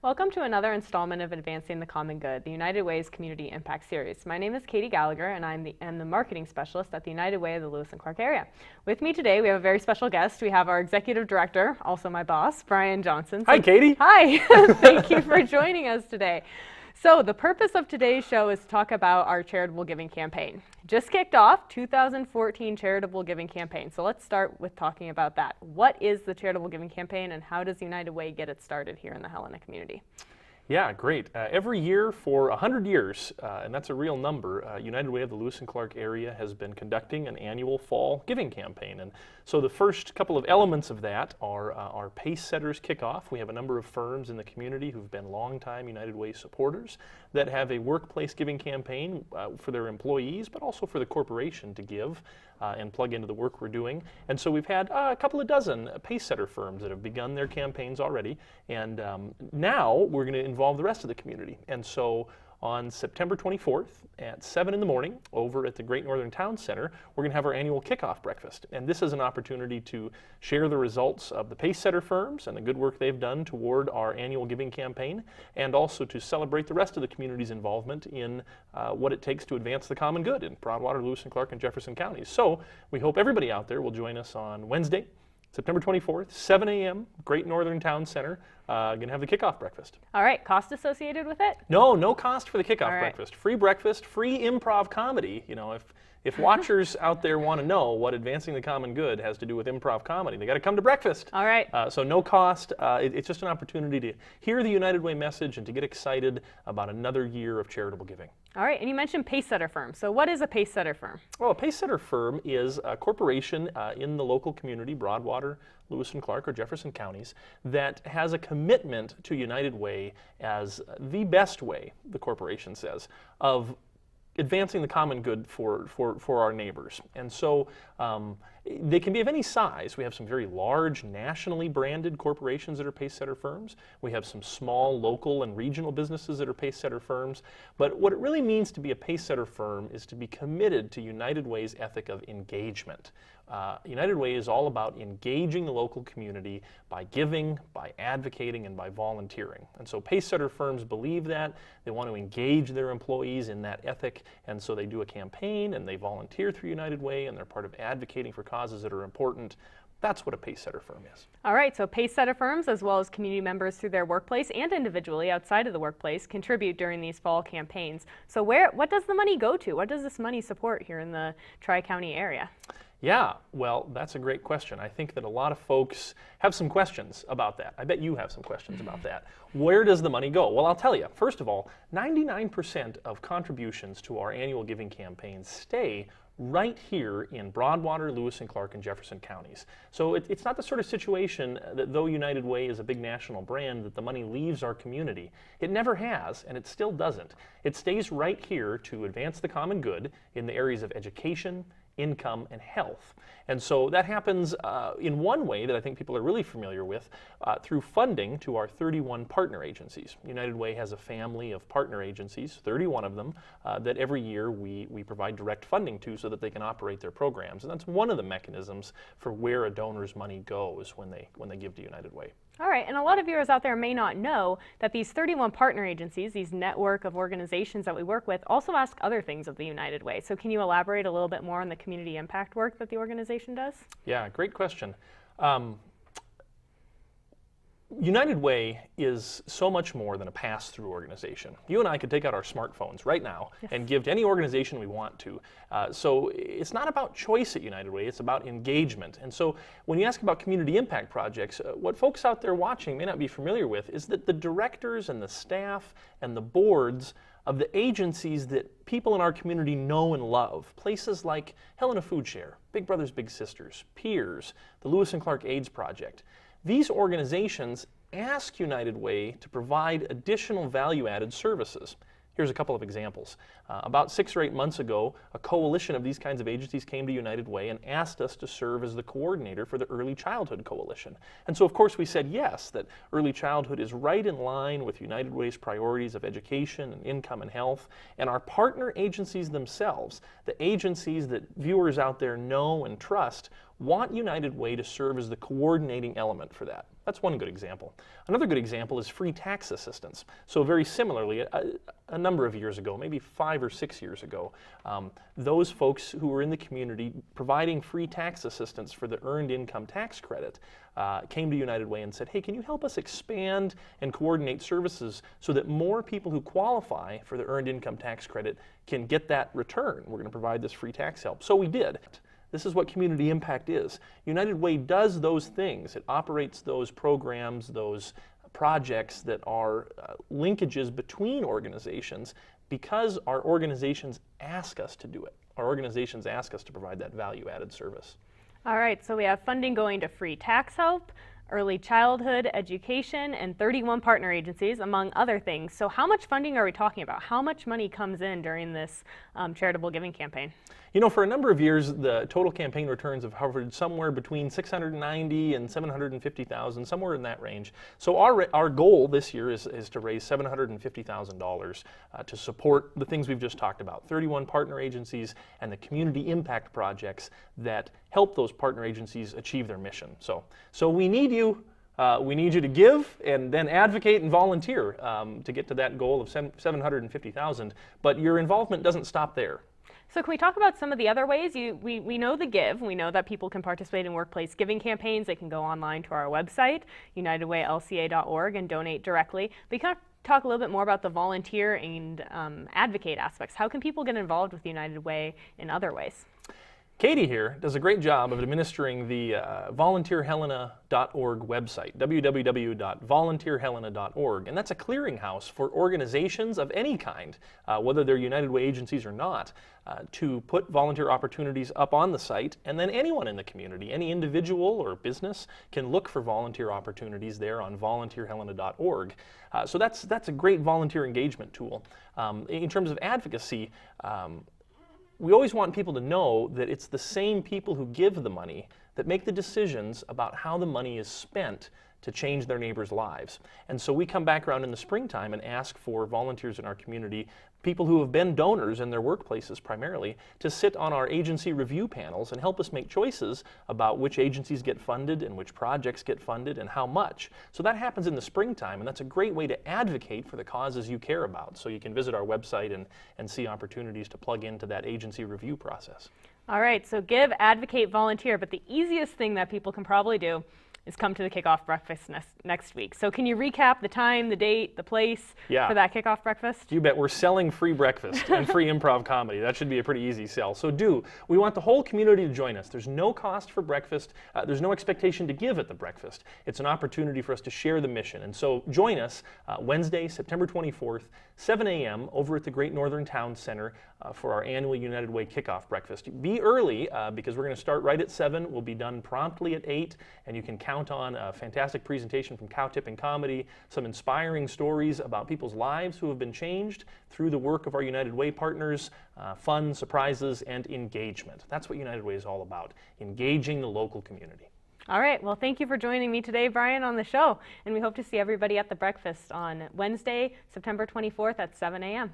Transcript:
Welcome to another installment of Advancing the Common Good, the United Way's Community Impact Series. My name is Katie Gallagher, and I'm the marketing specialist at the United Way of the Lewis and Clark area. With me today, we have a very special guest. We have our executive director, also my boss, Brian Johnson. Hi, Katie. Hi. Thank you for joining us today. So the purpose of today's show is to talk about our charitable giving campaign. Just kicked off 2014 charitable giving campaign. So let's start with talking about that. What is the charitable giving campaign, and how does United Way get it started here in the Helena community? Yeah, great. Every year for 100 years, and that's a real number, United Way of the Lewis and Clark area has been conducting an annual fall giving campaign. And so the first couple of elements of that are our Pace Setters kickoff. We have a number of firms in the community who've been longtime United Way supporters that have a workplace giving campaign for their employees, but also for the corporation to give and plug into the work we're doing. And so we've had a couple of dozen Pace Setter firms that have begun their campaigns already. And now we're going to involve the rest of the community. And so on September 24th at 7 in the morning over at the Great Northern Town Center, we're going to have our annual kickoff breakfast. And this is an opportunity to share the results of the Pace Setter firms and the good work they've done toward our annual giving campaign, and also to celebrate the rest of the community's involvement in what it takes to advance the common good in Broadwater, Lewis and Clark, and Jefferson counties. So we hope everybody out there will join us on Wednesday, September 24th, 7 a.m., Great Northern Town Center. Going to have the kickoff breakfast. All right, cost associated with it? No cost for the kickoff breakfast. Free breakfast, free improv comedy. You know, if watchers out there want to know what advancing the common good has to do with improv comedy, they got to come to breakfast. All right. So no cost. It's just an opportunity to hear the United Way message and to get excited about another year of charitable giving. All right, and you mentioned Pace Setter firm. So what is a Pace Setter firm? Well, a Pace Setter firm is a corporation in the local community, Broadwater, Lewis and Clark, or Jefferson counties, that has a commitment to United Way as the best way, the corporation says, of advancing the common good for our neighbors. And so they can be of any size. We have some very large, nationally branded corporations that are Pace Setter firms. We have some small, local, and regional businesses that are Pace Setter firms. But what it really means to be a Pace Setter firm is to be committed to United Way's ethic of engagement. United Way is all about engaging the local community by giving, by advocating, and by volunteering. And so Pace Setter firms believe that. They want to engage their employees in that ethic, and so they do a campaign, and they volunteer through United Way, and they're part of advocating for causes that are important. That's what a Pace Setter firm is. All right, so Pace Setter firms, as well as community members through their workplace and individually outside of the workplace, contribute during these fall campaigns. So what does the money go to? What does this money support here in the Tri-County area? Yeah, well, that's a great question. I think that a lot of folks have some questions about that. I bet you have some questions about that. Where does the money go? Well, I'll tell you. First of all, 99% of contributions to our annual giving campaign stay right here in Broadwater, Lewis and Clark, and Jefferson counties. So it's not the sort of situation that though United Way is a big national brand, that the money leaves our community. It never has, and it still doesn't. It stays right here to advance the common good in the areas of education, income, and health. And so that happens in one way that I think people are really familiar with through funding to our 31 partner agencies. United Way has a family of partner agencies, 31 of them, that every year we provide direct funding to so that they can operate their programs. And that's one of the mechanisms for where a donor's money goes when they give to United Way. All right, and a lot of viewers out there may not know that these 31 partner agencies, these network of organizations that we work with, also ask other things of the United Way. So can you elaborate a little bit more on the community impact work that the organization does? Yeah, great question. United Way is so much more than a pass-through organization. You and I could take out our smartphones right now and give to any organization we want to. So it's not about choice at United Way, it's about engagement. And so when you ask about community impact projects, what folks out there watching may not be familiar with is that the directors and the staff and the boards of the agencies that people in our community know and love, places like Helena Food Share, Big Brothers Big Sisters, Peers, the Lewis and Clark AIDS Project, these organizations ask United Way to provide additional value-added services. Here's a couple of examples. About 6 or 8 months ago, a coalition of these kinds of agencies came to United Way and asked us to serve as the coordinator for the Early Childhood Coalition. And so, of course, we said yes, that early childhood is right in line with United Way's priorities of education and income and health. And our partner agencies themselves, the agencies that viewers out there know and trust, want United Way to serve as the coordinating element for that. That's one good example. Another good example is free tax assistance. So very similarly, a number of years ago, maybe 5 or 6 years ago, those folks who were in the community providing free tax assistance for the earned income tax credit came to United Way and said, hey, can you help us expand and coordinate services so that more people who qualify for the earned income tax credit can get that return? We're going to provide this free tax help. So we did. This is what community impact is. United Way does those things. It operates those programs, those projects that are linkages between organizations because our organizations ask us to do it. Our organizations ask us to provide that value-added service. All right, so we have funding going to free tax help, early childhood education, and 31 partner agencies, among other things. So how much funding are we talking about? How much money comes in during this charitable giving campaign? You know, for a number of years, the total campaign returns have hovered somewhere between $690,000 and $750,000, somewhere in that range. So our goal this year is to raise $750,000 to support the things we've just talked about, 31 partner agencies and the community impact projects that help those partner agencies achieve their mission. So we need you. We need you to give and then advocate and volunteer to get to that goal of $750,000. But your involvement doesn't stop there. So can we talk about some of the other ways? We know the give. We know that people can participate in workplace giving campaigns. They can go online to our website, unitedwaylca.org, and donate directly. But can talk a little bit more about the volunteer and advocate aspects. How can people get involved with United Way in other ways? Katie here does a great job of administering the volunteerhelena.org website, www.volunteerhelena.org, and that's a clearinghouse for organizations of any kind, whether they're United Way agencies or not, to put volunteer opportunities up on the site, and then anyone in the community, any individual or business can look for volunteer opportunities there on volunteerhelena.org. So that's a great volunteer engagement tool. In terms of advocacy, we always want people to know that it's the same people who give the money that make the decisions about how the money is spent to change their neighbors' lives. And so we come back around in the springtime and ask for volunteers in our community, people who have been donors in their workplaces primarily, to sit on our agency review panels and help us make choices about which agencies get funded and which projects get funded and how much. So that happens in the springtime, and that's a great way to advocate for the causes you care about. So you can visit our website and see opportunities to plug into that agency review process. All right, so give, advocate, volunteer, but the easiest thing that people can probably do is come to the kickoff breakfast next week. So can you recap the time, the date, the place for that kickoff breakfast? You bet. We're selling free breakfast and free improv comedy. That should be a pretty easy sell. So we want the whole community to join us. There's no cost for breakfast. There's no expectation to give at the breakfast. It's an opportunity for us to share the mission. And so join us Wednesday, September 24th, 7 a.m. over at the Great Northern Town Center for our annual United Way kickoff breakfast. Be early because we're going to start right at 7. We'll be done promptly at 8, and you can count on a fantastic presentation from Cowtip and Comedy, some inspiring stories about people's lives who have been changed through the work of our United Way partners, fun, surprises, and engagement. That's what United Way is all about, engaging the local community. All right, well, thank you for joining me today, Brian, on the show, and we hope to see everybody at the breakfast on Wednesday, September 24th at 7 a.m.